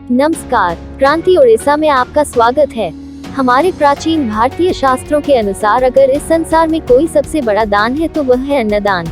नमस्कार, क्रांति उड़ीसा में आपका स्वागत है। हमारे प्राचीन भारतीय शास्त्रों के अनुसार अगर इस संसार में कोई सबसे बड़ा दान है तो वह है अन्नदान।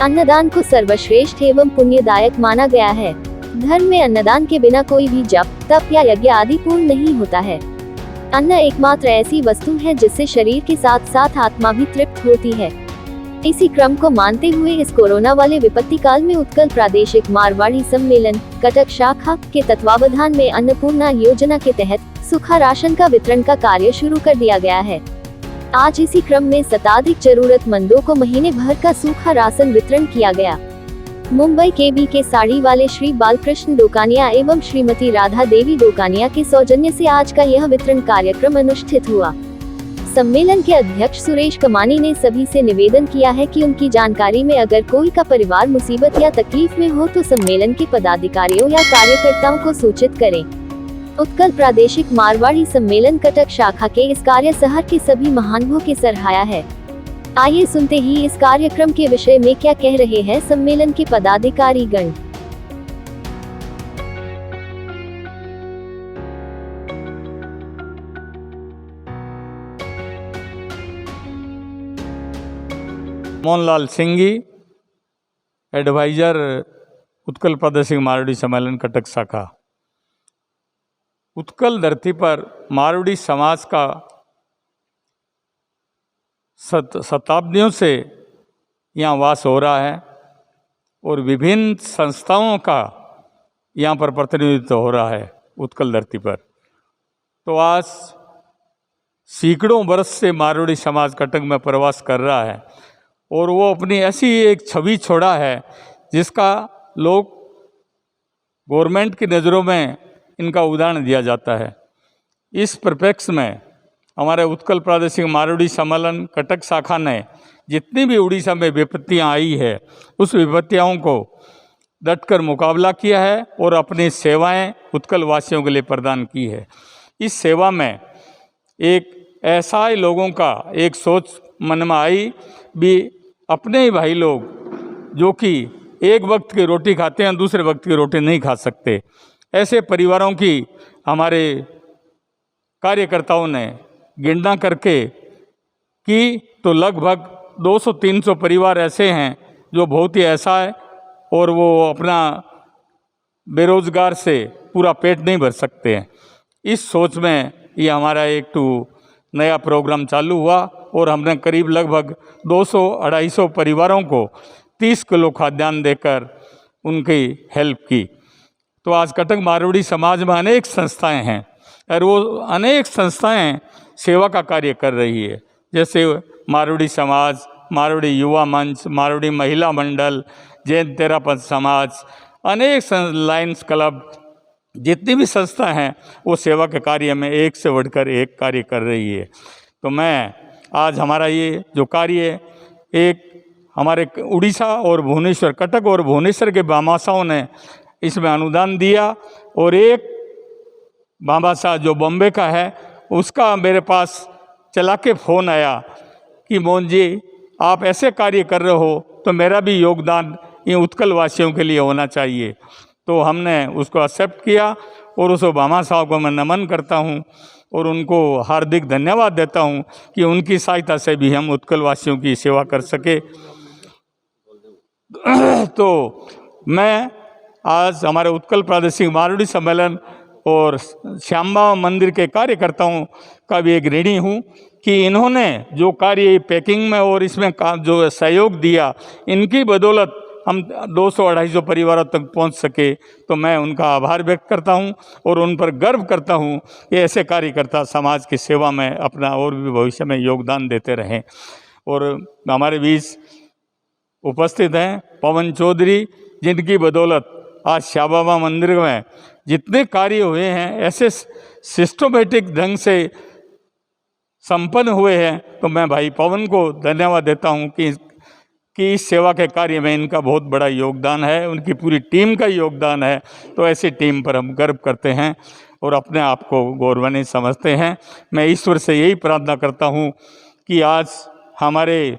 अन्नदान को सर्वश्रेष्ठ एवं पुण्यदायक माना गया है। धर्म में अन्नदान के बिना कोई भी जप, तप या यज्ञ आदि पूर्ण नहीं होता है। अन्न एकमात्र ऐसी वस्तु है जिससे शरीर के साथ साथ आत्मा भी तृप्त होती है। इसी क्रम को मानते हुए इस कोरोना वाले विपत्ति काल में उत्कल प्रादेशिक मारवाड़ी सम्मेलन कटक शाखा के तत्वावधान में अन्नपूर्णा योजना के तहत सूखा राशन का वितरण का कार्य शुरू कर दिया गया है। आज इसी क्रम में शताधिक जरूरतमंदों को महीने भर का सूखा राशन वितरण किया गया। मुंबई के के साड़ी वाले श्री बालकृष्ण दोकानिया एवं श्रीमती राधा देवी दोकानिया के सौजन्य से आज का यह वितरण कार्यक्रम अनुष्ठित हुआ। सम्मेलन के अध्यक्ष सुरेश कमानी ने सभी से निवेदन किया है कि उनकी जानकारी में अगर कोई का परिवार मुसीबत या तकलीफ में हो तो सम्मेलन के पदाधिकारियों या कार्यकर्ताओं को सूचित करें। उत्कल प्रादेशिक मारवाड़ी सम्मेलन कटक शाखा के इस कार्य शहर के सभी महानुभावों के सराहाया है। आइए सुनते ही इस कार्यक्रम के विषय में क्या कह रहे हैं सम्मेलन के पदाधिकारी गण। मोहनलाल सिंघी, एडवाइजर उत्कल प्रादेशिक मारवाड़ी सम्मेलन कटक शाखा। उत्कल धरती पर मारवाड़ी समाज का शताब्दियों से यहाँ वास हो रहा है और विभिन्न संस्थाओं का यहाँ पर प्रतिनिधित्व हो रहा है उत्कल धरती पर। तो आज सैकड़ों वर्ष से मारवाड़ी समाज कटक में प्रवास कर रहा है और वो अपनी ऐसी एक छवि छोड़ा है जिसका लोग गवर्नमेंट की नज़रों में इनका उदाहरण दिया जाता है। इस परिप्रेक्ष्य में हमारे उत्कल प्रादेशिक मारवाड़ी सम्मेलन कटक शाखा ने जितनी भी उड़ीसा में विपत्तियां आई है उस विपत्तियों को डटकर मुकाबला किया है और अपनी सेवाएं उत्कल वासियों के लिए प्रदान की है। इस सेवा में एक ऐसा ही लोगों का एक सोच मन में आई भी, अपने ही भाई लोग जो कि एक वक्त की रोटी खाते हैं दूसरे वक्त की रोटी नहीं खा सकते, ऐसे परिवारों की हमारे कार्यकर्ताओं ने गिनना करके की तो लगभग 200-300 परिवार ऐसे हैं जो बहुत ही ऐसा है और वो अपना बेरोजगार से पूरा पेट नहीं भर सकते हैं। इस सोच में ये हमारा एक नया प्रोग्राम चालू हुआ और हमने करीब लगभग 200-250 परिवारों को 30 किलो खाद्यान्न देकर उनकी हेल्प की। तो आज कटक मारवाड़ी समाज में अनेक संस्थाएं हैं और वो अनेक संस्थाएं सेवा का कार्य कर रही है, जैसे मारवाड़ी समाज, मारवाड़ी युवा मंच, मारवाड़ी महिला मंडल, जैन तेरापंथ समाज, अनेक लायंस क्लब, जितनी भी संस्था हैं वो सेवा के कार्य में एक से बढ़कर एक कार्य कर रही है। तो मैं आज हमारा ये जो कार्य एक हमारे उड़ीसा और भुवनेश्वर, कटक और भुवनेश्वर के भामाशाहों ने इसमें अनुदान दिया और एक भामाशाह जो बॉम्बे का है उसका मेरे पास चला के फ़ोन आया कि मोहन जी आप ऐसे कार्य कर रहे हो तो मेरा भी योगदान ये उत्कल वासियों के लिए होना चाहिए। तो हमने उसको एक्सेप्ट किया और उस भामाशाह को मैं नमन करता हूँ और उनको हार्दिक धन्यवाद देता हूँ कि उनकी सहायता से भी हम उत्कल वासियों की सेवा कर सके। तो मैं आज हमारे उत्कल प्रादेशिक मारवाड़ी सम्मेलन और श्यामा मंदिर के कार्यकर्ताओं का भी एक ऋणी हूँ कि इन्होंने जो कार्य पैकिंग में और इसमें जो सहयोग दिया, इनकी बदौलत हम 200-250 परिवारों तक पहुंच सके। तो मैं उनका आभार व्यक्त करता हूं और उन पर गर्व करता हूं कि ऐसे कार्यकर्ता समाज की सेवा में अपना और भी भविष्य में योगदान देते रहें। और हमारे बीच उपस्थित हैं पवन चौधरी, जिनकी बदौलत आज श्यामा मंदिर में जितने कार्य हुए हैं ऐसे सिस्टमेटिक ढंग से संपन्न हुए हैं। तो मैं भाई पवन को धन्यवाद देता हूं कि इस सेवा के कार्य में इनका बहुत बड़ा योगदान है, उनकी पूरी टीम का योगदान है। तो ऐसी टीम पर हम गर्व करते हैं और अपने आप को गौरवान्वित समझते हैं। मैं ईश्वर से यही प्रार्थना करता हूँ कि आज हमारे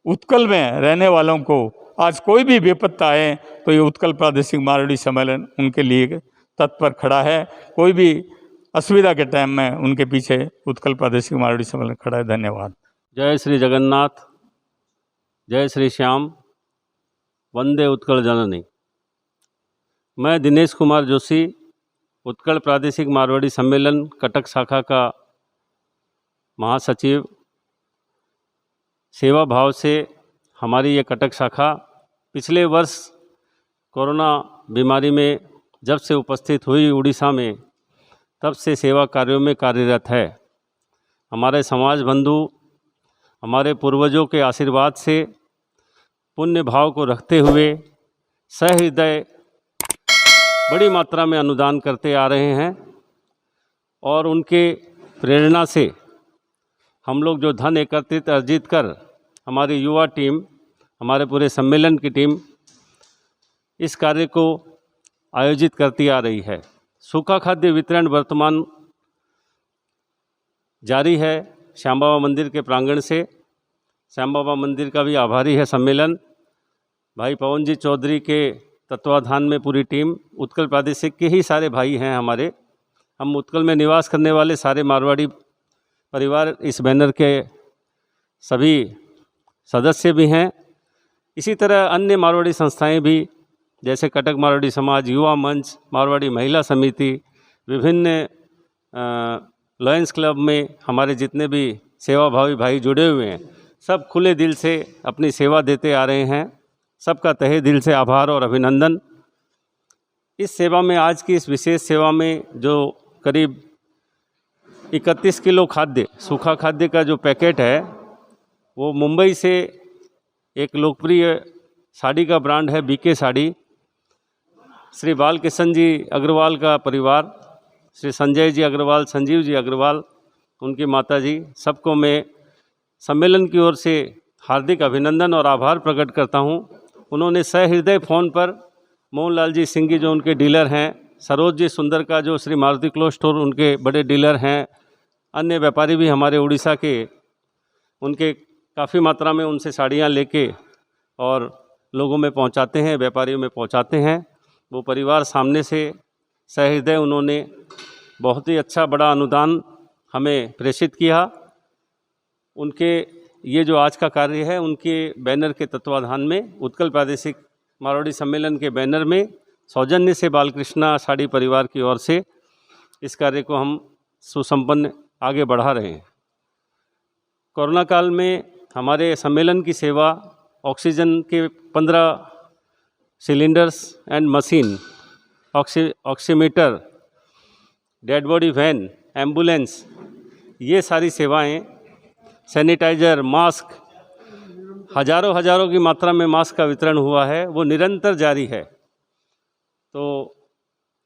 उत्कल में रहने वालों को आज कोई भी विपत्ति आए तो ये उत्कल प्रादेशिक मारवाड़ी सम्मेलन उनके लिए तत्पर खड़ा है। कोई भी असुविधा के टाइम में उनके पीछे उत्कल प्रादेशिक मारवाड़ी सम्मेलन खड़ा है। धन्यवाद। जय श्री जगन्नाथ, जय श्री श्याम, वंदे उत्कल जननी। मैं दिनेश कुमार जोशी, उत्कल प्रादेशिक मारवाड़ी सम्मेलन कटक शाखा का महासचिव। सेवा भाव से हमारी ये कटक शाखा पिछले वर्ष कोरोना बीमारी में जब से उपस्थित हुई उड़ीसा में, तब से सेवा कार्यों में कार्यरत है। हमारे समाज बंधु हमारे पूर्वजों के आशीर्वाद से पुण्य भाव को रखते हुए सहृदय बड़ी मात्रा में अनुदान करते आ रहे हैं और उनके प्रेरणा से हम लोग जो धन एकत्रित अर्जित कर हमारी युवा टीम, हमारे पूरे सम्मेलन की टीम इस कार्य को आयोजित करती आ रही है। सूखा खाद्य वितरण वर्तमान जारी है श्याम बाबा मंदिर के प्रांगण से। श्याम बाबा मंदिर का भी आभारी है सम्मेलन। भाई पवन जी चौधरी के तत्वाधान में पूरी टीम, उत्कल प्रादेशिक के ही सारे भाई हैं हमारे। हम उत्कल में निवास करने वाले सारे मारवाड़ी परिवार इस बैनर के सभी सदस्य भी हैं। इसी तरह अन्य मारवाड़ी संस्थाएं भी, जैसे कटक मारवाड़ी समाज, युवा मंच, मारवाड़ी महिला समिति, विभिन्न लॉयंस क्लब में हमारे जितने भी सेवाभावी भाई जुड़े हुए हैं, सब खुले दिल से अपनी सेवा देते आ रहे हैं। सबका तहे दिल से आभार और अभिनंदन। इस सेवा में, आज की इस विशेष सेवा में जो करीब 31 किलो खाद्य, सूखा खाद्य का जो पैकेट है, वो मुंबई से एक लोकप्रिय साड़ी का ब्रांड है बीके साड़ी, श्री बालकिशन जी अग्रवाल का परिवार, श्री संजय जी अग्रवाल, संजीव जी अग्रवाल, उनकी माता जी, सबको मैं सम्मेलन की ओर से हार्दिक अभिनंदन और आभार प्रकट करता हूं। उन्होंने सहृदय फ़ोन पर मोहनलाल जी सिंह जी जो उनके डीलर हैं, सरोज जी सुंदर का जो श्री मारुति क्लोथ स्टोर उनके बड़े डीलर हैं, अन्य व्यापारी भी हमारे उड़ीसा के, उनके काफ़ी मात्रा में उनसे साड़ियाँ लेके और लोगों में पहुंचाते हैं, व्यापारियों में पहुंचाते हैं। वो परिवार सामने से सहृदय उन्होंने बहुत ही अच्छा बड़ा अनुदान हमें प्रेषित किया। उनके ये जो आज का कार्य है, उनके बैनर के तत्वाधान में, उत्कल प्रादेशिक मारवाड़ी सम्मेलन के बैनर में सौजन्य से बालकृष्णा साड़ी परिवार की ओर से इस कार्य को हम सुसंपन्न आगे बढ़ा रहे हैं। कोरोना काल में हमारे सम्मेलन की सेवा ऑक्सीजन के 15 cylinders and machine, oximeter, dead body van, ambulance, ये सारी सेवाएं, सैनिटाइज़र, मास्क, हजारों की मात्रा में मास्क का वितरण हुआ है, वो निरंतर जारी है। तो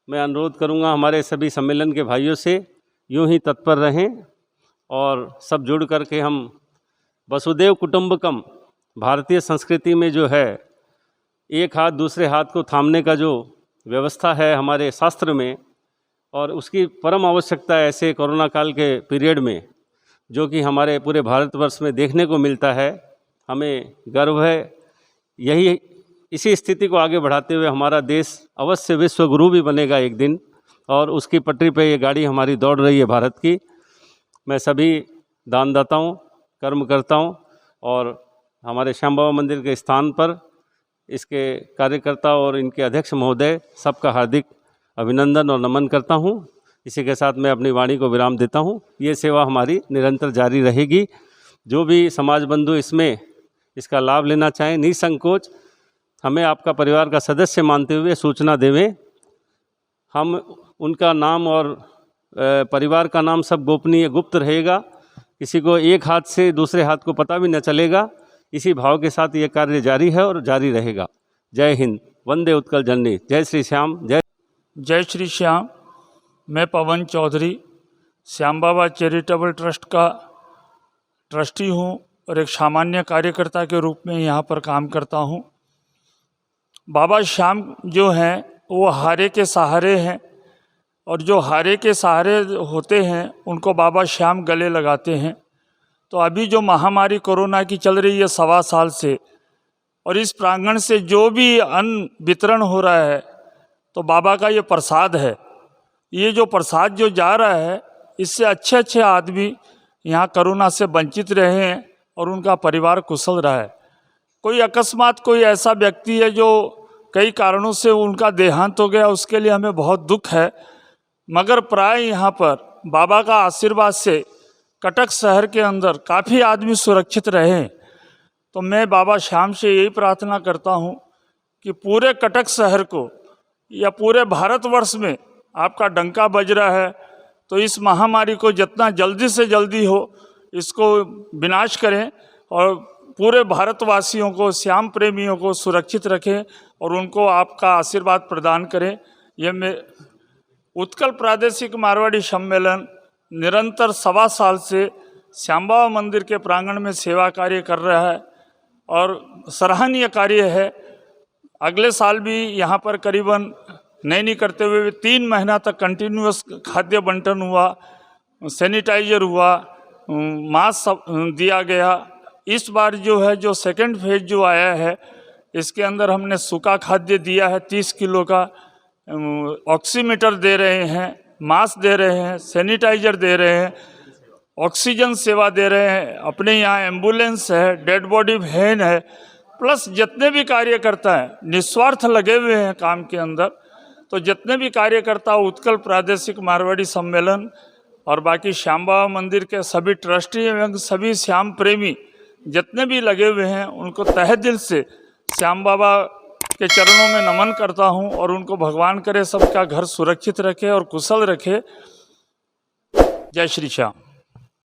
मैं अनुरोध करूंगा हमारे सभी सम्मेलन के भाइयों से यूं ही तत्पर रहें और सब जुड़ कर के हम वसुदेव कुटुंबकम, भारतीय संस्कृति में जो है एक हाथ दूसरे हाथ को थामने का जो व्यवस्था है हमारे शास्त्र में, और उसकी परम आवश्यकता है ऐसे कोरोना काल के पीरियड में, जो कि हमारे पूरे भारतवर्ष में देखने को मिलता है। हमें गर्व है। यही इसी स्थिति को आगे बढ़ाते हुए हमारा देश अवश्य विश्व गुरु भी बनेगा एक दिन, और उसकी पटरी पे ये गाड़ी हमारी दौड़ रही है भारत की। मैं सभी दानदाताओं, कर्मकर्ताओं और हमारे श्याम बाबा मंदिर के स्थान पर इसके कार्यकर्ता और इनके अध्यक्ष महोदय सबका हार्दिक अभिनंदन और नमन करता हूं। इसी के साथ मैं अपनी वाणी को विराम देता हूं। ये सेवा हमारी निरंतर जारी रहेगी। जो भी समाज बंधु इसमें इसका लाभ लेना चाहें, निसंकोच हमें आपका परिवार का सदस्य मानते हुए सूचना देवें। हम उनका नाम और परिवार का नाम सब गोपनीय गुप्त रहेगा, किसी को एक हाथ से दूसरे हाथ को पता भी न चलेगा। इसी भाव के साथ ये कार्य जारी है और जारी रहेगा। जय हिंद, वंदे उत्कल जननी, जय श्री श्याम, जय श्री श्याम। मैं पवन चौधरी श्याम बाबा चैरिटेबल ट्रस्ट का ट्रस्टी हूँ और एक सामान्य कार्यकर्ता के रूप में यहाँ पर काम करता हूँ। बाबा श्याम जो हैं वो हारे के सहारे हैं, और जो हारे के सहारे होते हैं उनको बाबा श्याम गले लगाते हैं। तो अभी जो महामारी कोरोना की चल रही है 1.25 साल से, और इस प्रांगण से जो भी अन्न वितरण हो रहा है, तो बाबा का ये प्रसाद है। ये जो प्रसाद जो जा रहा है, इससे अच्छे अच्छे आदमी यहाँ कोरोना से वंचित रहे हैं और उनका परिवार कुशल रहा है। कोई अकस्मात कोई ऐसा व्यक्ति है जो कई कारणों से उनका देहांत हो गया, उसके लिए हमें बहुत दुख है। मगर प्राय यहाँ पर बाबा का आशीर्वाद से कटक शहर के अंदर काफ़ी आदमी सुरक्षित रहे हैं। तो मैं बाबा श्याम से यही प्रार्थना करता हूँ कि पूरे कटक शहर को या पूरे भारतवर्ष में आपका डंका बज रहा है, तो इस महामारी को जितना जल्दी से जल्दी हो इसको विनाश करें और पूरे भारतवासियों को, श्याम प्रेमियों को सुरक्षित रखें और उनको आपका आशीर्वाद प्रदान करें। यह मैं उत्कल प्रादेशिक मारवाड़ी सम्मेलन निरंतर 1.25 साल से श्याम बाबा मंदिर के प्रांगण में सेवा कार्य कर रहा है और सराहनीय कार्य है। अगले साल भी यहाँ पर करीबन नहीं करते हुए 3 महीना तक कंटिन्यूअस खाद्य बंटन हुआ, सैनिटाइजर हुआ, मास्क दिया गया। इस बार जो है जो सेकंड फेज जो आया है, इसके अंदर हमने सूखा खाद्य दिया है 30 किलो का, ऑक्सीमीटर दे रहे हैं, मास्क दे रहे हैं, सैनिटाइजर दे रहे हैं, ऑक्सीजन सेवा दे रहे हैं। अपने यहाँ एम्बुलेंस है, डेड बॉडी वैन है, प्लस जितने भी कार्यकर्ता हैं निस्वार्थ लगे हुए हैं काम के अंदर। तो जितने भी कार्यकर्ता उत्कल प्रादेशिक मारवाड़ी सम्मेलन और बाकी श्याम बाबा मंदिर के सभी ट्रस्टी एवं सभी श्याम प्रेमी जितने भी लगे हुए हैं, उनको तहे दिल से श्याम बाबा के चरणों में नमन करता हूं और उनको भगवान करे सबका घर सुरक्षित रखे और कुशल रखे। जय श्री श्याम।